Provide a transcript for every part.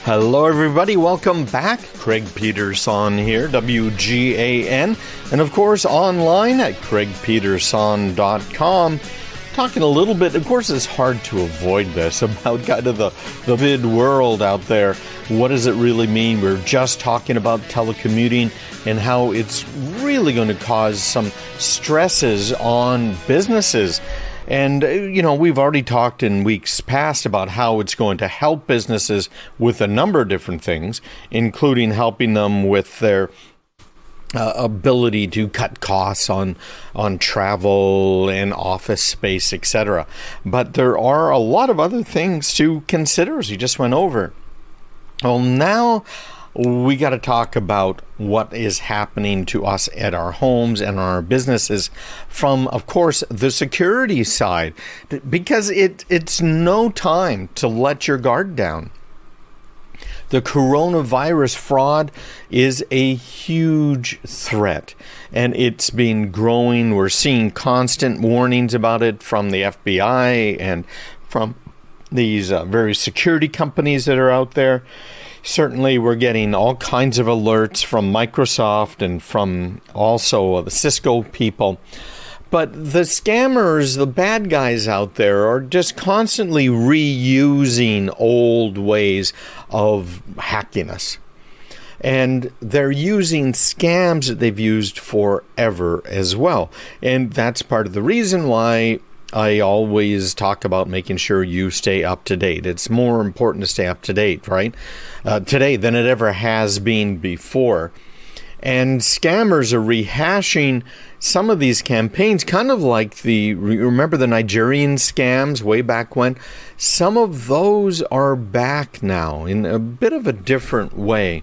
Hello, everybody. Welcome back. Craig Peterson here, WGAN, and of course online at craigpeterson.com. Talking a little bit, of course, it's hard to avoid this, about kind of the vid world out there. What does it really mean? We're just talking about telecommuting and how it's really going to cause some stresses on businesses. And, we've already talked in weeks past about how it's going to help businesses with a number of different things, including helping them with their ability to cut costs on travel and office space, etc. But there are a lot of other things to consider, as you just went over. Well, now we got to talk about what is happening to us at our homes and our businesses from, of course, the security side, because it's no time to let your guard down. The coronavirus fraud is a huge threat, and it's been growing. We're seeing constant warnings about it from the FBI and from these various security companies that are out there. Certainly, we're getting all kinds of alerts from Microsoft and from also the Cisco people. But the scammers, the bad guys out there, are just constantly reusing old ways of hacking us. And they're using scams that they've used forever as well. And that's part of the reason why I always talk about making sure you stay up to date. It's more important to stay up to date, right? Today than it ever has been before. And scammers are rehashing some of these campaigns, kind of like remember the Nigerian scams way back when? Some of those are back now in a bit of a different way.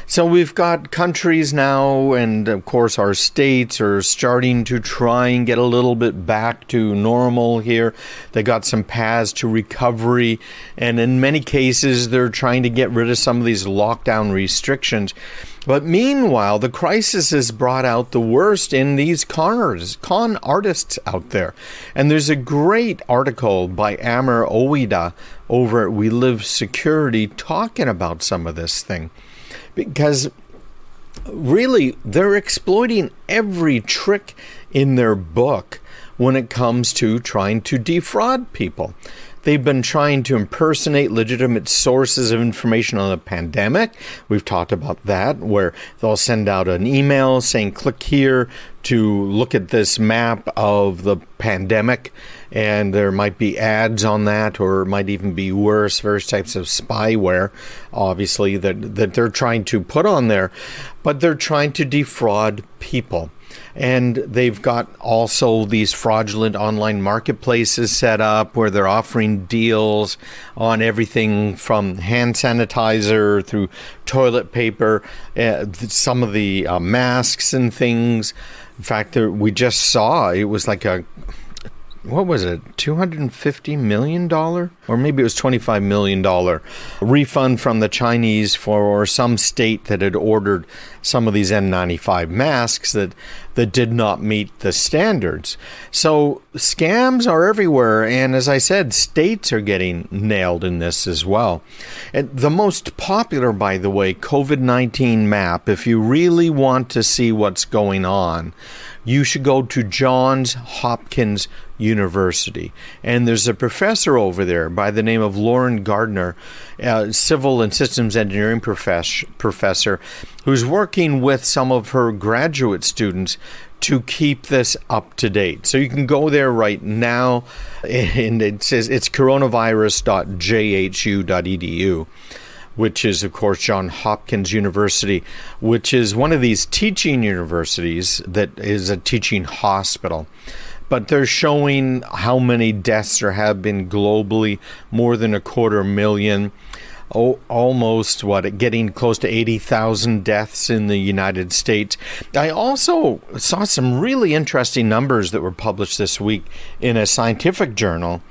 So we've got countries now, and of course our states are starting to try and get a little bit back to normal here. They got some paths to recovery, and in many cases they're trying to get rid of some of these lockdown restrictions. But meanwhile, the crisis has brought out the worst in these con artists out there. And there's a great article by Amer Owida over at We Live Security talking about some of this thing. Because really, they're exploiting every trick in their book when it comes to trying to defraud people. They've been trying to impersonate legitimate sources of information on the pandemic. We've talked about that, where they'll send out an email saying, click here to look at this map of the pandemic. And there might be ads on that, or it might even be worse, various types of spyware, obviously, that they're trying to put on there. But they're trying to defraud people. And they've got also these fraudulent online marketplaces set up where they're offering deals on everything from hand sanitizer through toilet paper, some of the masks and things. In fact, we just saw, it was like what was it, $250 million? Or maybe it was $25 million refund from the Chinese for some state that had ordered some of these N95 masks that did not meet the standards. So scams are everywhere. And as I said, states are getting nailed in this as well. And the most popular, by the way, COVID-19 map, if you really want to see what's going on, you should go to Johns Hopkins University. And there's a professor over there by the name of Lauren Gardner, civil and systems engineering professor, who's working with some of her graduate students to keep this up to date. So you can go there right now, and it says it's coronavirus.jhu.edu. which is, of course, Johns Hopkins University, which is one of these teaching universities that is a teaching hospital. But they're showing how many deaths there have been globally, more than 250,000. Almost, getting close to 80,000 deaths in the United States. I also saw some really interesting numbers that were published this week in a scientific journal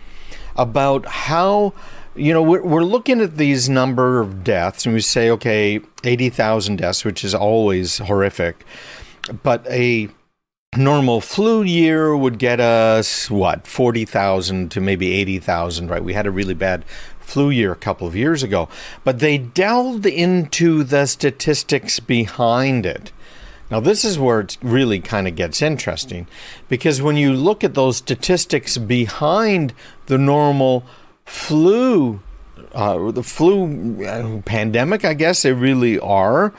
about how, we're looking at these number of deaths and we say, okay, 80,000 deaths, which is always horrific. But a normal flu year would get us, 40,000 to maybe 80,000, right? We had a really bad flu year a couple of years ago. But they delved into the statistics behind it. Now, this is where it really kind of gets interesting, because when you look at those statistics behind the normal flu, the flu pandemic, I guess they really are,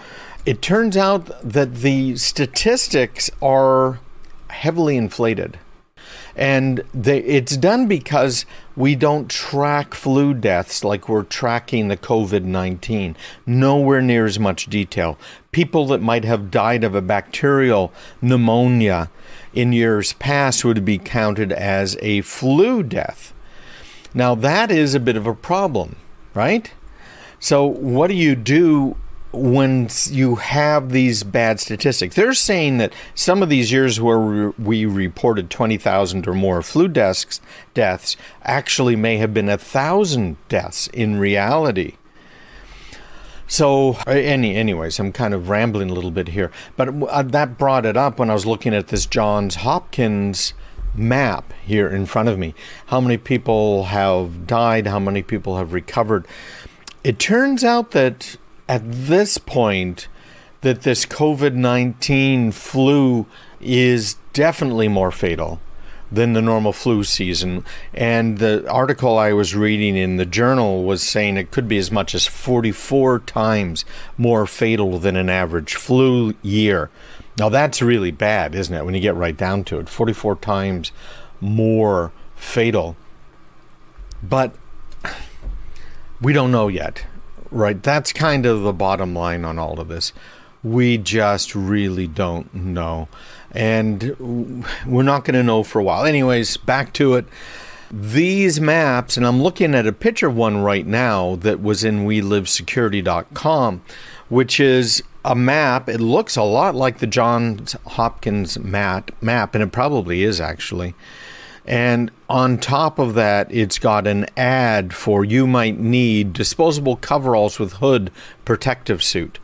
it turns out that the statistics are heavily inflated. And it's done because we don't track flu deaths like we're tracking the COVID-19. Nowhere near as much detail. People that might have died of a bacterial pneumonia in years past would be counted as a flu death. Now that is a bit of a problem, right? So what do you do when you have these bad statistics? They're saying that some of these years where we reported 20,000 or more flu deaths actually may have been 1,000 deaths in reality. So anyways, I'm kind of rambling a little bit here, but that brought it up when I was looking at this Johns Hopkins map here in front of me. How many people have died? How many people have recovered? It turns out that at this point, that this COVID-19 flu is definitely more fatal than the normal flu season. And the article I was reading in the journal was saying it could be as much as 44 times more fatal than an average flu year. Now that's really bad, isn't it, when you get right down to it? 44 times more fatal. But we don't know yet. Right, that's kind of the bottom line on all of this. We just really don't know. And we're not going to know for a while. Anyways, back to it. These maps, and I'm looking at a picture of one right now that was in WeLiveSecurity.com, which is a map. It looks a lot like the Johns Hopkins map, and it probably is actually. And on top of that, it's got an ad for you might need disposable coveralls with hood protective suit.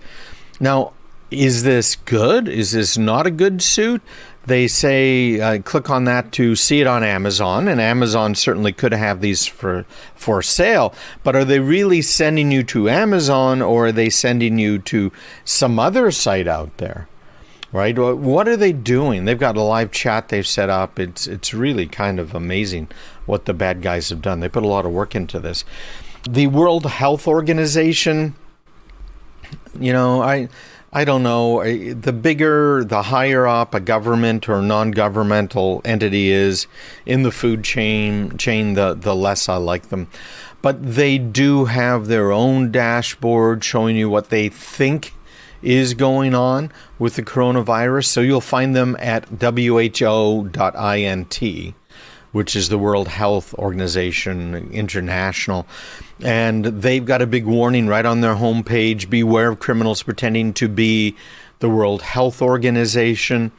Now, is this good? Is this not a good suit? They say click on that to see it on Amazon, and Amazon certainly could have these for sale. But are they really sending you to Amazon, or are they sending you to some other site out there? Right? What are they doing? They've got a live chat they've set up. It's really kind of amazing what the bad guys have done. They put a lot of work into this. The World Health Organization, I don't know. The higher up a government or non-governmental entity is in the food chain, the less I like them. But they do have their own dashboard showing you what they think is going on with the coronavirus. So you'll find them at who.int, which is the World Health Organization International. And they've got a big warning right on their homepage: beware of criminals pretending to be the World Health Organization.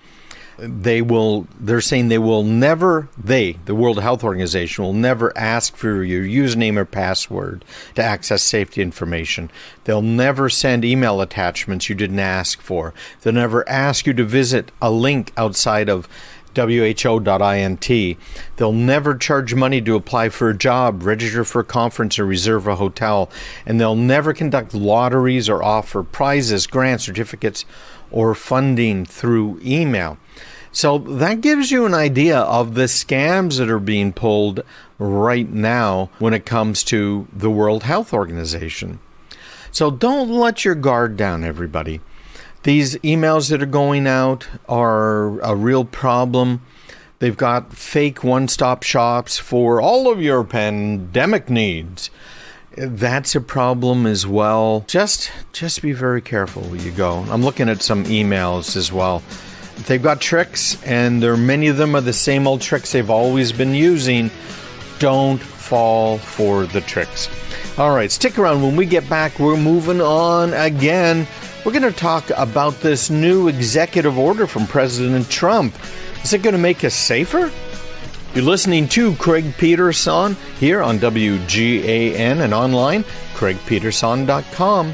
They're saying the World Health Organization will never ask for your username or password to access safety information. They'll never send email attachments you didn't ask for. They'll never ask you to visit a link outside of who.int. They'll never charge money to apply for a job, register for a conference, or reserve a hotel. And they'll never conduct lotteries or offer prizes, grants, certificates, or funding through email. So that gives you an idea of the scams that are being pulled right now when it comes to the World Health Organization. So don't let your guard down, everybody. These emails that are going out are a real problem. They've got fake one-stop shops for all of your pandemic needs. That's a problem as well. Just be very careful where you go. I'm looking at some emails as well. They've got tricks, and many of them are the same old tricks they've always been using. Don't fall for the tricks. All right, stick around. When we get back, we're moving on again. We're going to talk about this new executive order from President Trump. Is it going to make us safer? You're listening to Craig Peterson here on WGAN and online, craigpeterson.com.